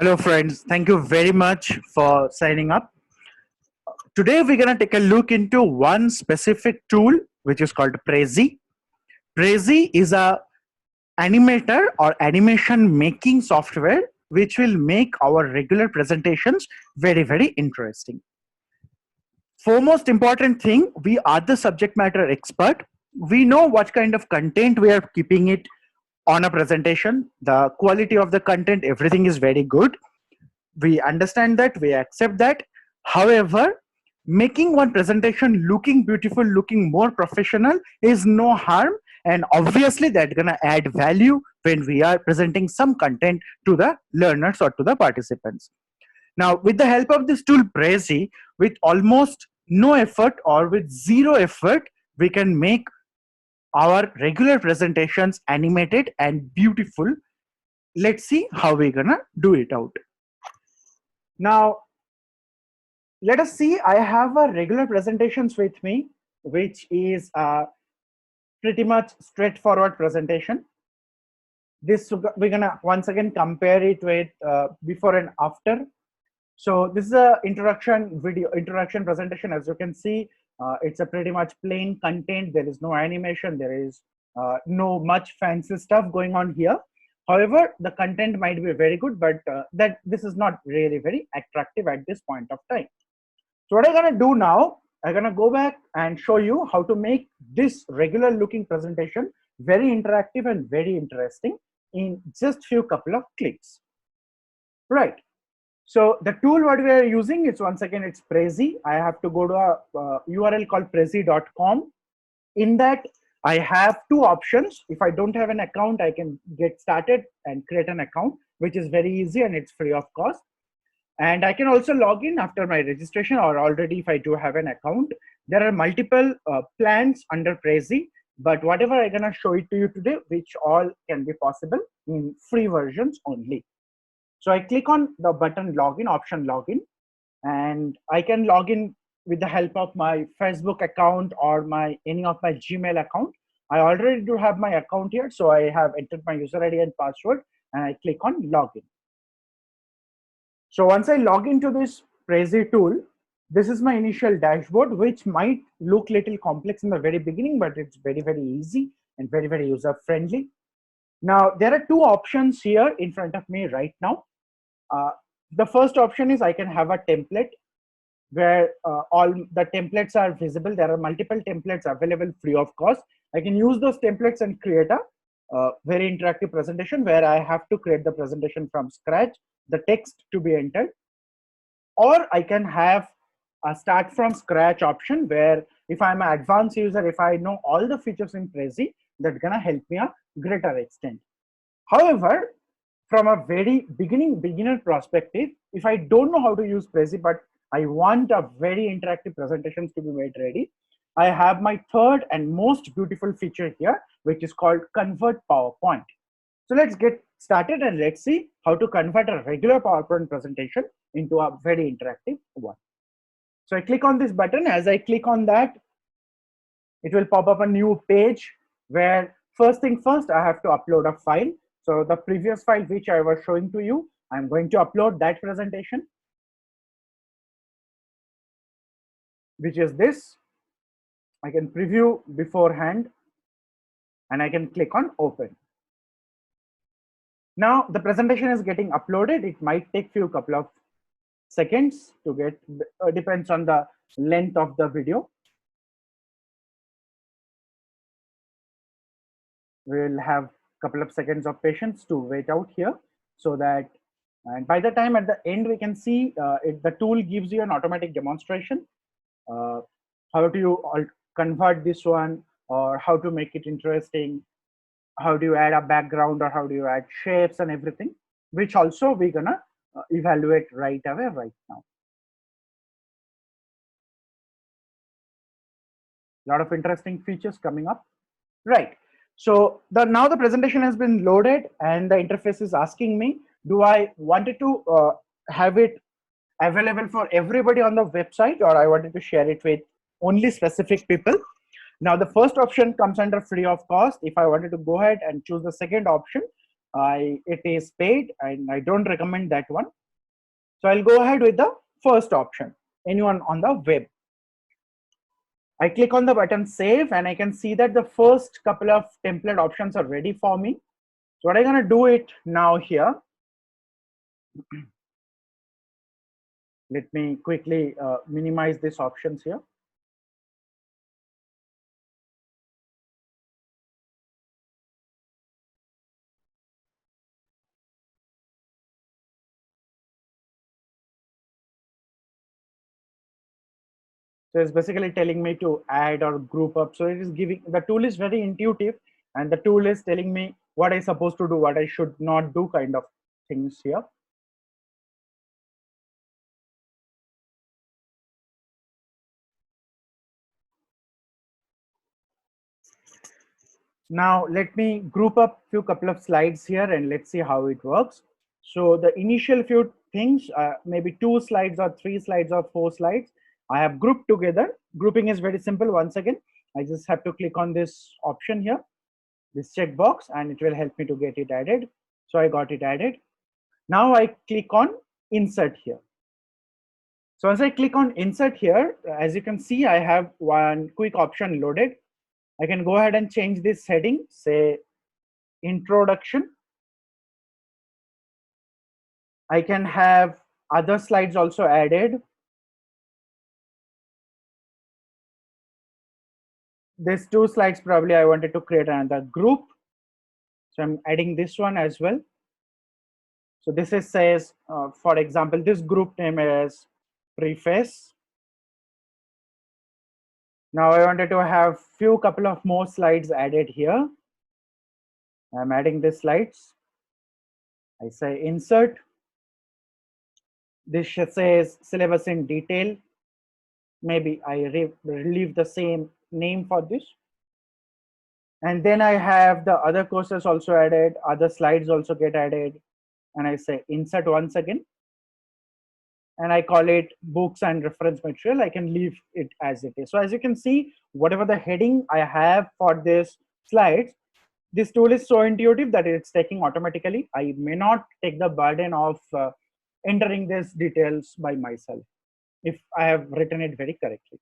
Hello, friends. Thank you very much for signing up. Today, we're going to take a look into one specific tool, which is called Prezi. Prezi is a animator or animation making software, which will make our regular presentations very, very interesting. Foremost important thing, we are the subject matter expert. We know what kind of content we are keeping it on a presentation. The quality of the content, everything is very good. We understand that, we accept that. However, making one presentation looking beautiful, looking more professional is no harm, and obviously that's gonna add value when we are presenting some content to the learners or to the participants. Now, with the help of this tool Prezi, with almost no effort or with zero effort, we can make our regular presentations animated and beautiful. Let's see how we're gonna do it out. Now, let us see. I have a regular presentations with me, which is a pretty much straightforward presentation. This we're gonna once again compare it with before and after. So this is a introduction video, introduction presentation. As you can see, it's a pretty much plain content. There is no animation. There is no much fancy stuff going on here. However, the content might be very good, but that this is not really very attractive at this point of time. So what I'm gonna do now, I'm gonna go back and show you how to make this regular looking presentation very interactive and very interesting in just few couple of clicks. Right. So the tool what we are using is, once again, it's Prezi. I have to go to a URL called prezi.com. In that, I have two options. If I don't have an account, I can get started and create an account, which is very easy and it's free of cost. And I can also log in after my registration, or already if I do have an account. There are multiple plans under Prezi, but whatever I'm gonna show it to you today, which all can be possible in free versions only. So I click on the button login, option login, and I can log in with the help of my Facebook account or any of my Gmail account. I already do have my account here, so I have entered my user ID and password, and I click on login. So once I log into this Prezi tool, this is my initial dashboard, which might look little complex in the very beginning, but it's very, very easy and very, very user friendly. Now, there are two options here in front of me right now. The first option is I can have a template where all the templates are visible. There are multiple templates available free of cost. I can use those templates and create a very interactive presentation where I have to create the presentation from scratch, the text to be entered. Or I can have a start from scratch option where if I'm an advanced user, if I know all the features in Prezi, that's gonna help me a greater extent. However, from a very beginner perspective, if I don't know how to use Prezi, but I want a very interactive presentations to be made ready, I have my third and most beautiful feature here, which is called Convert PowerPoint. So let's get started and let's see how to convert a regular PowerPoint presentation into a very interactive one. So I click on this button. As I click on that, it will pop up a new page where first thing first, I have to upload a file. So the previous file which I was showing to you, I'm going to upload that presentation, which is this. I can preview beforehand and I can click on open. Now the presentation is getting uploaded. It might take few couple of seconds to get, depends on the length of the video. We'll have couple of seconds of patience to wait out here, so that, and by the time at the end we can see the tool gives you an automatic demonstration how do you convert this one, or how to make it interesting, how do you add a background, or how do you add shapes and everything, which also we're gonna evaluate right away right now. A lot of interesting features coming up. Right. So now the presentation has been loaded and the interface is asking me, do I wanted to have it available for everybody on the website, or I wanted to share it with only specific people? Now the first option comes under free of cost. If I wanted to go ahead and choose the second option, it is paid and I don't recommend that one. So I'll go ahead with the first option, anyone on the web. I click on the button save and I can see that the first couple of template options are ready for me. So what I'm gonna do it now here. Let me quickly minimize these options here. So it's basically telling me to add or group up. So it is giving, the tool is very intuitive and the tool is telling me what I'm supposed to do, what I should not do kind of things here. Now let me group up few couple of slides here and let's see how it works. So the initial few things, maybe 2 slides or 3 slides or 4 slides, I have grouped together. Grouping is very simple. Once again, I just have to click on this option here, this checkbox, and it will help me to get it added. So I got it added. Now I click on insert here. So as I click on insert here, as you can see, I have one quick option loaded. I can go ahead and change this heading, say introduction. I can have other slides also added. These 2 slides, probably I wanted to create another group. So I'm adding this one as well. So this is says, for example, this group name is preface. Now I wanted to have few couple of more slides added here. I'm adding the slides. I say insert. This says syllabus in detail. Maybe I leave the same name for this. And then I have the other courses also added, other slides also get added. And I say insert once again. And I call it books and reference material. I can leave it as it is. So as you can see, whatever the heading I have for this slides, this tool is so intuitive that it's taking automatically. I may not take the burden of entering these details by myself if I have written it very correctly.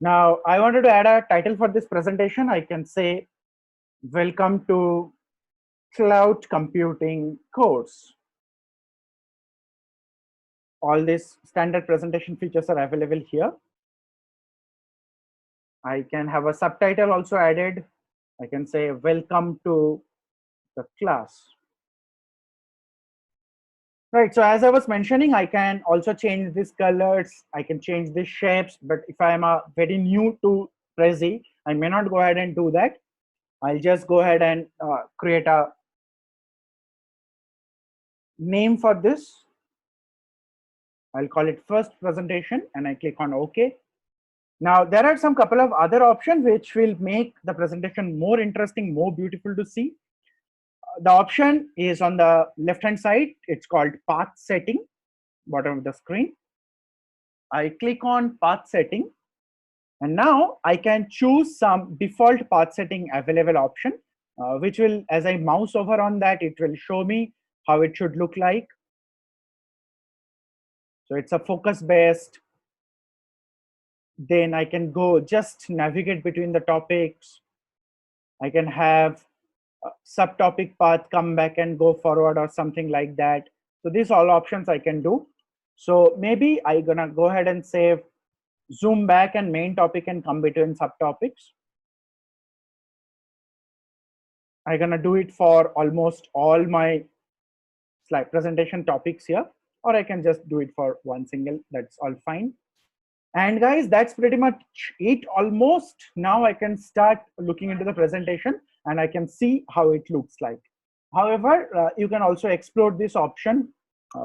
Now I wanted to add a title for this presentation. I can say welcome to cloud computing course. All these standard presentation features are available here. I can have a subtitle also added. I can say welcome to the class. Right, so as I was mentioning, I can also change these colors, I can change these shapes, but if I am a very new to Prezi, I may not go ahead and do that. I'll just go ahead and create a name for this. I'll call it first presentation and I click on OK. Now there are some couple of other options which will make the presentation more interesting, more beautiful to see. The option is on the left hand side. It's called path setting, bottom of the screen. I click on path setting and now I can choose some default path setting available option, which will, as I mouse over on that, it will show me how it should look like. So it's a focus based. Then I can go just navigate between the topics. I can have subtopic path come back and go forward or something like that. So these all options I can do. So maybe I'm gonna go ahead and save zoom back and main topic and come between subtopics. I'm gonna do it for almost all my slide presentation topics here, or I can just do it for one single, that's all fine. And guys, that's pretty much it almost. Now I can start looking into the presentation and I can see how it looks like. However, you can also explore this option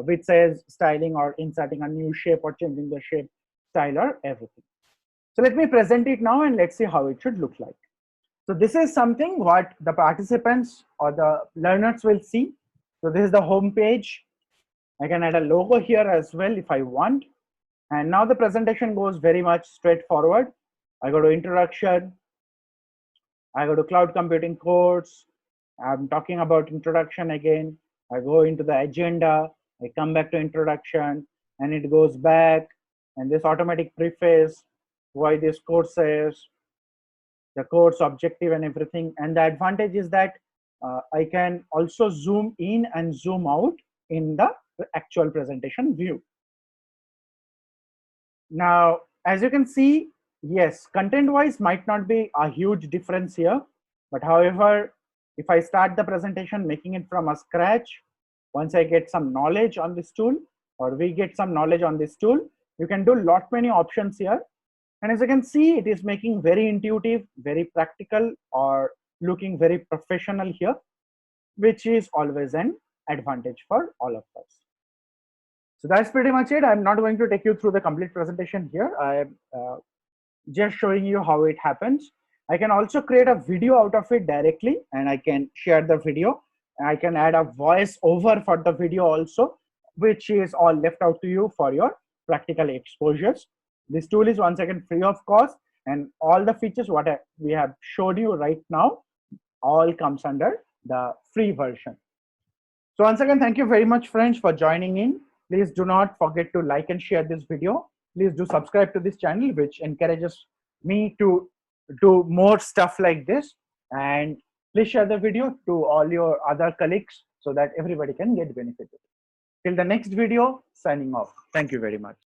which says styling or inserting a new shape or changing the shape, style or everything. So let me present it now and let's see how it should look like. So this is something what the participants or the learners will see. So this is the home page. I can add a logo here as well if I want. And now the presentation goes very much straightforward. I go to introduction. I go to cloud computing course. I'm talking about introduction again. I go into the agenda, I come back to introduction, and it goes back, and this automatic preface, why this course is, the course objective and everything. And the advantage is that I can also zoom in and zoom out in the actual presentation view. Now, as you can see, yes, content wise might not be a huge difference here, but however, if I start the presentation making it from a scratch, once I get some knowledge on this tool, or we get some knowledge on this tool, you can do lot many options here. And as you can see, it is making very intuitive, very practical, or looking very professional here, which is always an advantage for all of us. So that's pretty much it. I'm not going to take you through the complete presentation here. I'm just showing you how it happens. I can also create a video out of it directly, and I can share the video. I can add a voice over for the video also, which is all left out to you for your practical exposures. This tool is once again free of cost, and all the features what we have showed you right now all comes under the free version. So once again, thank you very much, friends, for joining in. Please do not forget to like and share this video. Please do subscribe to this channel, which encourages me to do more stuff like this. And please share the video to all your other colleagues so that everybody can get benefited. Till the next video, signing off. Thank you very much.